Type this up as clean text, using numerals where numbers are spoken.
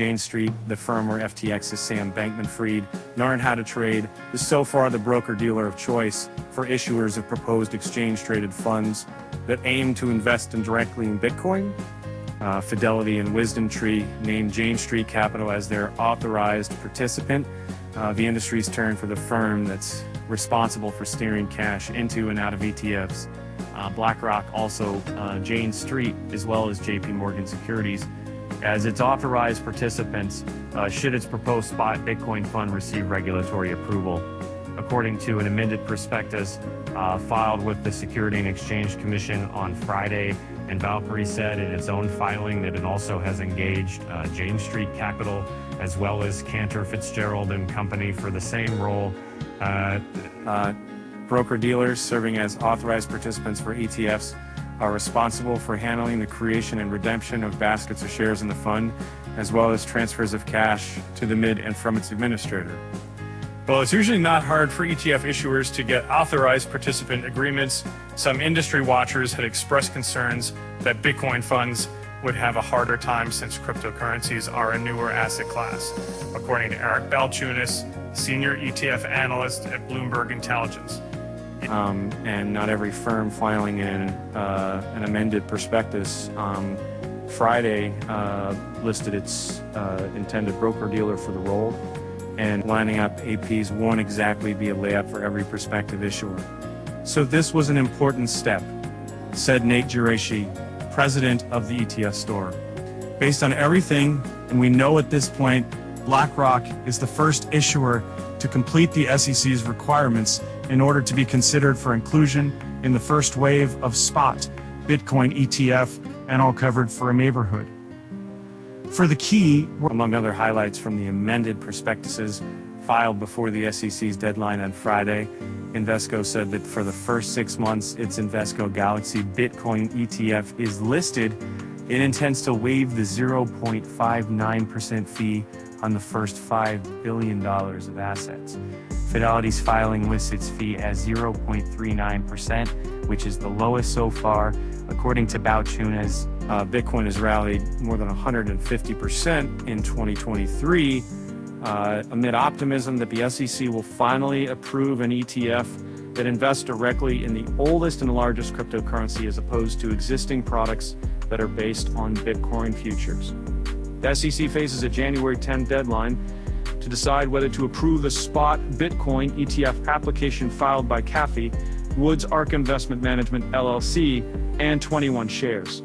Jane Street, the firm where FTX's Sam Bankman-Fried learned how to trade, is so far the broker-dealer of choice for issuers of proposed exchange-traded funds that aim to invest directly in Bitcoin. Fidelity and WisdomTree named Jane Street Capital as their authorized participant. The industry's turn for the firm that's responsible for steering cash into and out of ETFs. BlackRock also Jane Street, as well as JPMorgan Securities, as its authorized participants should its proposed spot Bitcoin fund receive regulatory approval. According to an amended prospectus filed with the Securities and Exchange Commission on Friday, and Valkyrie said in its own filing that it also has engaged Jane Street Capital as well as Cantor, Fitzgerald and Company for the same role. Broker-dealers serving as authorized participants for ETFs are responsible for handling the creation and redemption of baskets of shares in the fund, as well as transfers of cash to the mid and from its administrator. Well, it's usually not hard for ETF issuers to get authorized participant agreements. Some industry watchers had expressed concerns that Bitcoin funds would have a harder time since cryptocurrencies are a newer asset class, according to Eric Balchunas, senior ETF analyst at Bloomberg Intelligence. And not every firm filing in an amended prospectus Friday listed its intended broker-dealer for the role, and lining up APs won't exactly be a layup for every prospective issuer. So this was an important step, said Nate Geraci, president of the ETF store. Based on everything, and we know at this point, BlackRock is the first issuer to complete the SEC's requirements in order to be considered for inclusion in the first wave of spot Bitcoin ETF, and all covered for a neighborhood. For the key, among other highlights from the amended prospectuses filed before the SEC's deadline on Friday, Invesco said that for the first 6 months its Invesco Galaxy Bitcoin ETF is listed, it intends to waive the 0.59% fee on the first $5 billion of assets. Fidelity's filing lists its fee as 0.39%, which is the lowest so far. According to Balchunas, Bitcoin has rallied more than 150% in 2023, amid optimism that the SEC will finally approve an ETF that invests directly in the oldest and largest cryptocurrency as opposed to existing products that are based on Bitcoin futures. The SEC faces a January 10 deadline to decide whether to approve the spot Bitcoin ETF application filed by Cathie Wood's ARK Investment Management LLC and 21 Shares.